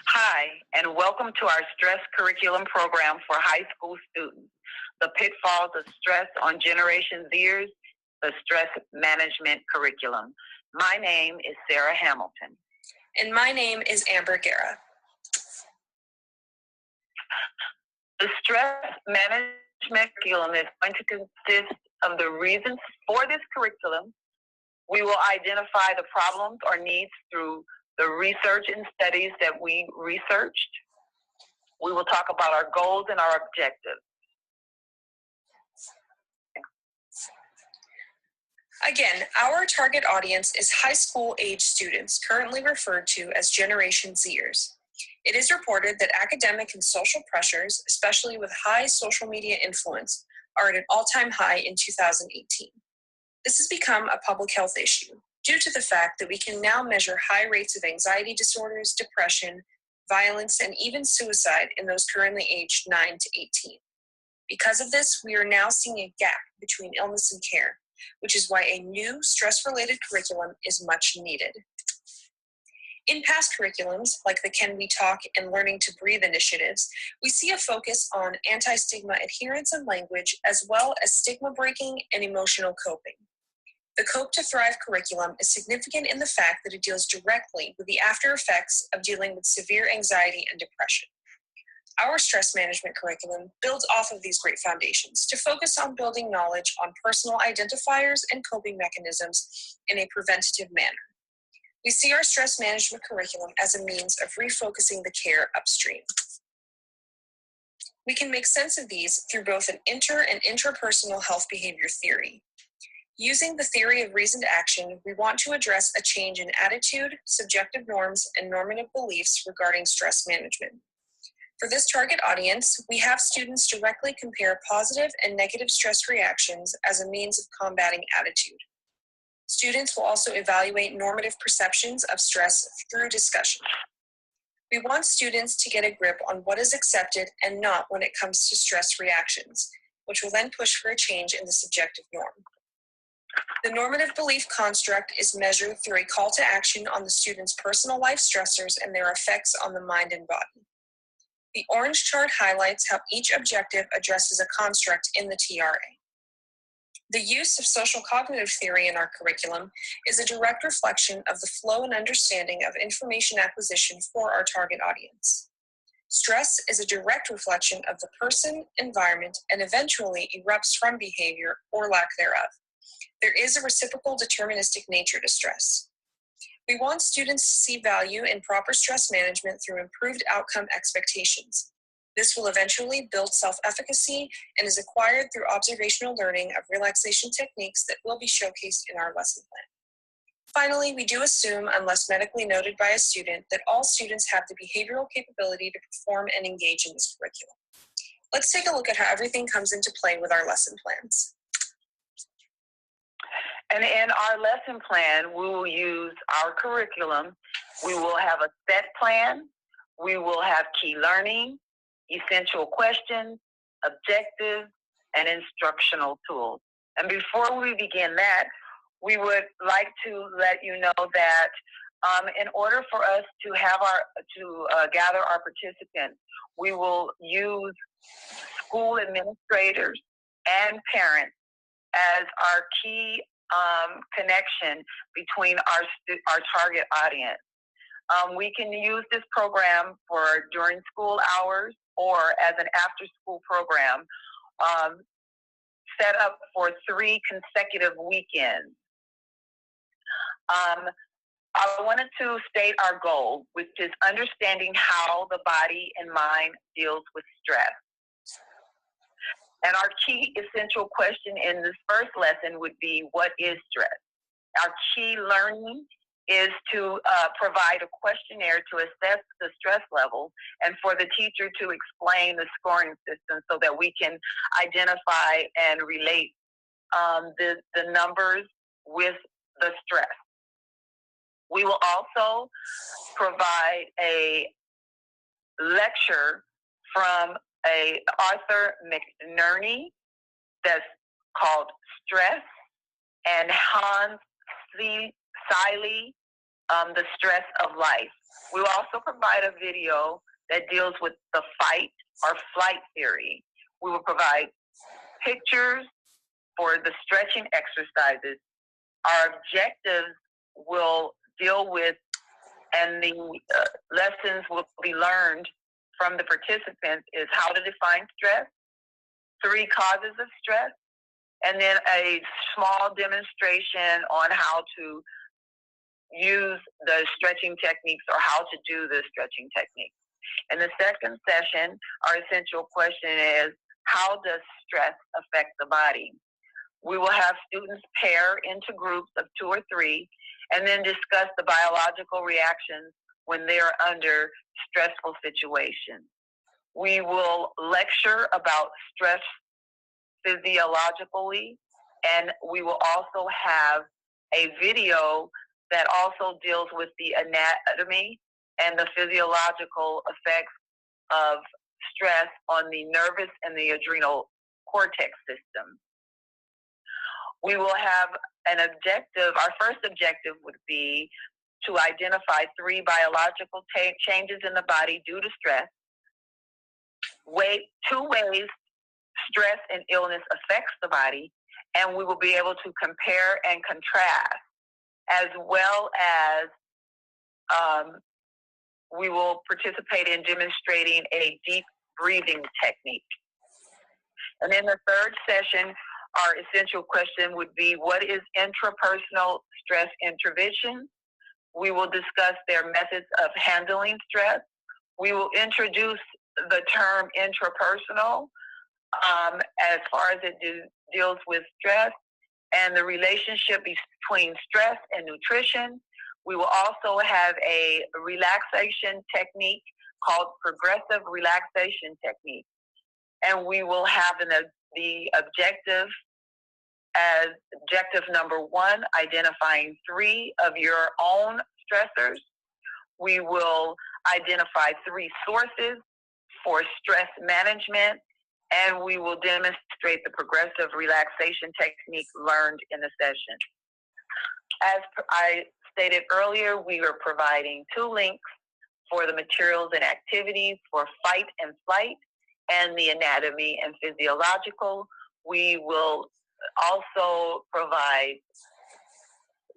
Hi, and welcome to our stress curriculum program for high school students, the pitfalls of stress on Generation Zers, the stress management curriculum. My name is Sarah Hamilton. And my name is Amber Guerra. The stress management curriculum is going to consist of the reasons for this curriculum. We will identify the problems or needs through the research and studies that we researched. We will talk about our goals and our objectives. Again, our target audience is high school age students, currently referred to as Generation Zers. It is reported that academic and social pressures, especially with high social media influence, are at an all-time high in 2018. This has become a public health issue due to the fact that we can now measure high rates of anxiety disorders, depression, violence, and even suicide in those currently aged 9 to 18. Because of this, we are now seeing a gap between illness and care, which is why a new stress-related curriculum is much needed. In past curriculums, like the Can We Talk and Learning to Breathe initiatives, we see a focus on anti-stigma adherence and language, as well as stigma breaking and emotional coping. The Cope to Thrive curriculum is significant in the fact that it deals directly with the after effects of dealing with severe anxiety and depression. Our stress management curriculum builds off of these great foundations to focus on building knowledge on personal identifiers and coping mechanisms in a preventative manner. We see our stress management curriculum as a means of refocusing the care upstream. We can make sense of these through both an inter- and interpersonal health behavior theory. Using the theory of reasoned action, we want to address a change in attitude, subjective norms, and normative beliefs regarding stress management. For this target audience, we have students directly compare positive and negative stress reactions as a means of combating attitude. Students will also evaluate normative perceptions of stress through discussion. We want students to get a grip on what is accepted and not when it comes to stress reactions, which will then push for a change in the subjective norm. The normative belief construct is measured through a call to action on the student's personal life stressors and their effects on the mind and body. The orange chart highlights how each objective addresses a construct in the TRA. The use of social cognitive theory in our curriculum is a direct reflection of the flow and understanding of information acquisition for our target audience. Stress is a direct reflection of the person, environment, and eventually erupts from behavior or lack thereof. There is a reciprocal deterministic nature to stress. We want students to see value in proper stress management through improved outcome expectations. This will eventually build self-efficacy and is acquired through observational learning of relaxation techniques that will be showcased in our lesson plan. Finally, we do assume, unless medically noted by a student, that all students have the behavioral capability to perform and engage in this curriculum. Let's take a look at how everything comes into play with our lesson plans. And in our lesson plan, we will use our curriculum. We will have a set plan. We will have key learning, essential questions, objectives, and instructional tools. And before we begin that, we would like to let you know that in order for us to have gather our participants, we will use school administrators and parents as our key connection between our target audience. We can use this program for during school hours or as an after-school program set up for 3 consecutive weekends. I wanted to state our goal, which is understanding how the body and mind deals with stress. And our key essential question in this first lesson would be, what is stress? Our key learning is to provide a questionnaire to assess the stress level and for the teacher to explain the scoring system so that we can identify and relate the numbers with the stress. We will also provide a lecture from Arthur McNerney that's called Stress, and Hans Selye, The Stress of Life. We will also provide a video that deals with the fight or flight theory. We will provide pictures for the stretching exercises. Our objectives will deal with, and the lessons will be learned from the participants, is how to define stress, 3 causes of stress, and then a small demonstration on how to use the stretching techniques or how to do the stretching techniques. In the second session, our essential question is, how does stress affect the body? We will have students pair into groups of 2 or 3 and then discuss the biological reactions when they are under stressful situations. We will lecture about stress physiologically, and we will also have a video that also deals with the anatomy and the physiological effects of stress on the nervous and the adrenal cortex system. We will have an objective. Our first objective would be to identify 3 biological changes in the body due to stress, 2 ways stress and illness affects the body, and we will be able to compare and contrast, as well as we will participate in demonstrating a deep breathing technique. And in the third session, our essential question would be, what is intrapersonal stress intervention? We will discuss their methods of handling stress. We will introduce the term intrapersonal as far as it deals with stress and the relationship between stress and nutrition. We will also have a relaxation technique called progressive relaxation technique. And we will have the objective as objective number 1, identifying 3 of your own stressors. We will identify 3 sources for stress management, and we will demonstrate the progressive relaxation technique learned in the session. As I stated earlier, we are providing 2 links for the materials and activities for fight and flight and the anatomy and physiological. We will also provide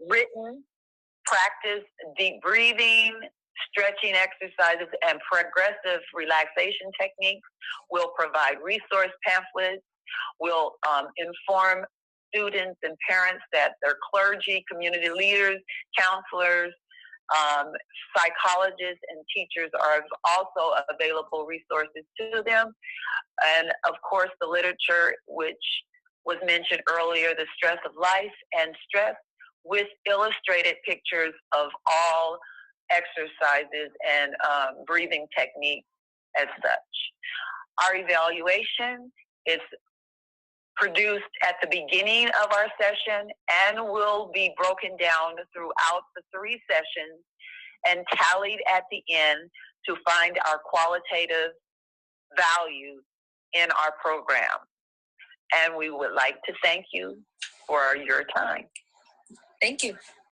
written practice, deep breathing, stretching exercises, and progressive relaxation techniques. We'll provide resource pamphlets. We'll inform students and parents that their clergy, community leaders, counselors, psychologists, and teachers are also available resources to them. And of course, the literature, which was mentioned earlier, The Stress of Life and Stress, with illustrated pictures of all exercises and breathing techniques as such. Our evaluation is produced at the beginning of our session and will be broken down throughout the 3 sessions and tallied at the end to find our qualitative values in our program. And we would like to thank you for your time. Thank you.